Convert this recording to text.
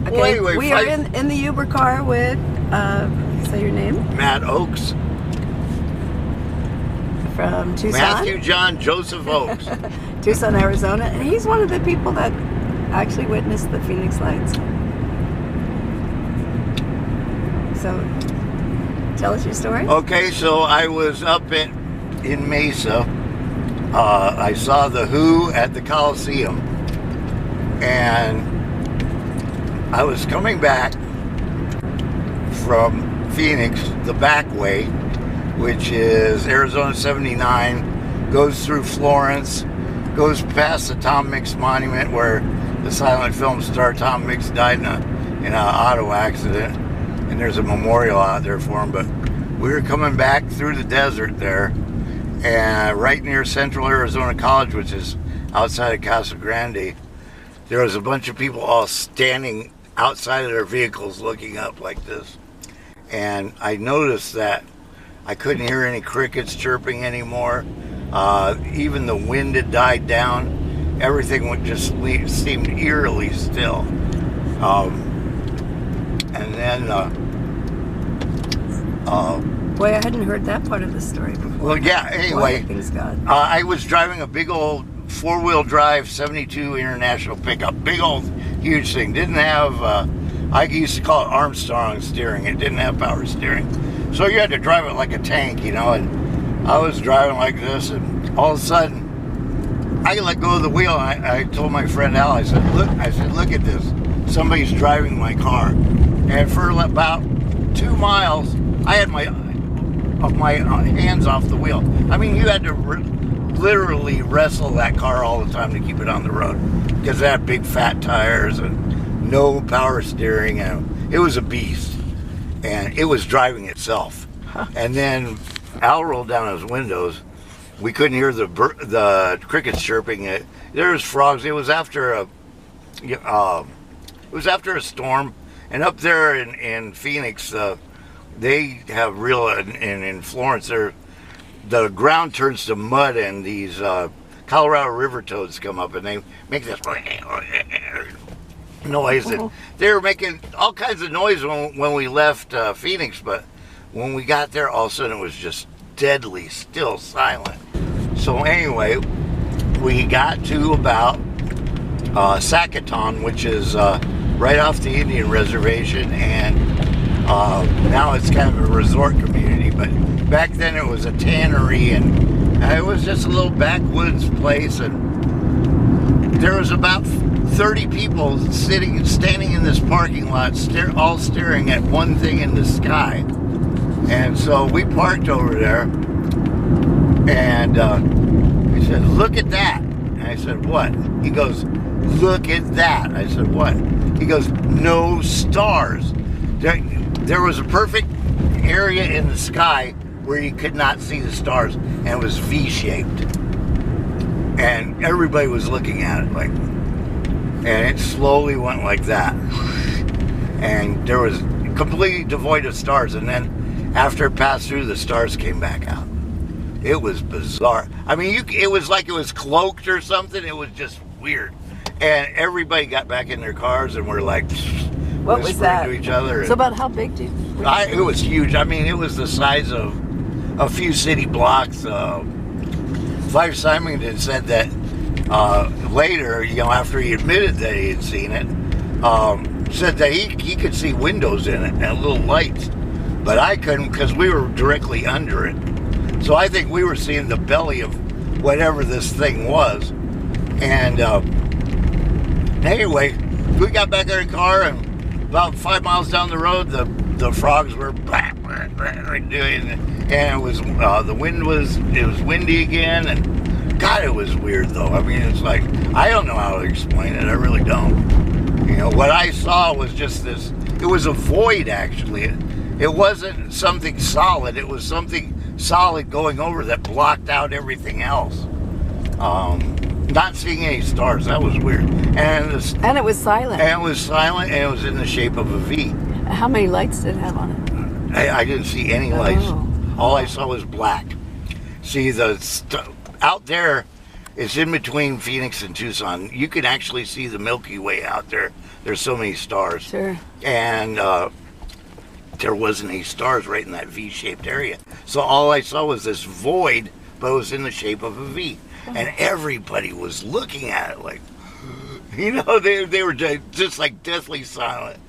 Okay, Well, anyway, we are in the Uber car with, say your name? Matt Ochs. From Tucson? Mathew John Joseph Ochs. Tucson, Arizona. And he's one of the people that actually witnessed the Phoenix Lights. So, tell us your story. Okay, so I was up in Mesa. I saw the Who at the Coliseum. And I was coming back from Phoenix the back way, which is Arizona 79, goes through Florence, goes past the Tom Mix Monument where the silent film star Tom Mix died in an auto accident, and there's a memorial out there for him. But we were coming back through the desert there, and right near Central Arizona College, which is outside of Casa Grande, there was a bunch of people all standing outside of their vehicles looking up like this. And I noticed that I couldn't hear any crickets chirping anymore. Even the wind had died down. Everything would just seemed eerily still. And then Boy, I hadn't heard that part of the story before. well, yeah, anyway, Boy, things got... I was driving a big old four-wheel drive 72 International pickup. Big old, huge thing. Didn't have, I used to call it Armstrong steering. It didn't have power steering. So you had to drive it like a tank, you know, and I was driving like this, and all of a sudden, I let go of the wheel, and I told my friend Al, I said, look at this. Somebody's driving my car. And for about 2 miles, I had my hands off the wheel. I mean, you had to literally wrestle that car all the time to keep it on the road, because it had big fat tires and no power steering, and it was a beast, and it was driving itself. And then Al rolled down his windows. We couldn't hear the crickets chirping. There was frogs. It was after a storm, and up there in Phoenix, they have real, in Florence, the ground turns to mud, and these Colorado river toads come up, and they make this noise. And they were making all kinds of noise when we left Phoenix, but when we got there, all of a sudden it was just deadly still, silent. So anyway, we got to about Sacaton, which is right off the Indian reservation, and now it's kind of a resort community, but back then it was a tannery, and it was just a little backwoods place, and there was about 30 people standing in this parking lot, all staring at one thing in the sky. And so we parked over there, and he said, "Look at that." And I said, "What?" He goes, "Look at that." I said, "What?" He goes, "No stars." There was a perfect area in the sky where you could not see the stars, and it was V-shaped. And everybody was looking at it like, and it slowly went like that. And there was completely devoid of stars, and then after it passed through, the stars came back out. It was bizarre. I mean, it was like it was cloaked or something. It was just weird. And everybody got back in their cars, and we're like, what was that? To each other. So about how big did you... It was huge. I mean, it was the size of a few city blocks. Clive Symington said that later, you know, after he admitted that he had seen it, said that he could see windows in it and little lights, but I couldn't because we were directly under it. So I think we were seeing the belly of whatever this thing was. And anyway, we got back in our car, and about 5 miles down the road, the frogs were doing, and it was the wind was windy again, and God, it was weird though. I mean, it's like, I don't know how to explain it. I really don't. You know, what I saw was just this. It was a void, actually. It wasn't something solid. It was something solid going over that blocked out everything else. Not seeing any stars. That was weird. And it was silent. And it was silent, and it was in the shape of a V. How many lights did it have on it? I didn't see any lights. All I saw was black. See, out there, It's in between Phoenix and Tucson. You can actually see the Milky Way out there. There's so many stars. Sure. And there wasn't any stars right in that V-shaped area. So all I saw was this void, but it was in the shape of a V. And everybody was looking at it like, you know, they were just like deathly silent.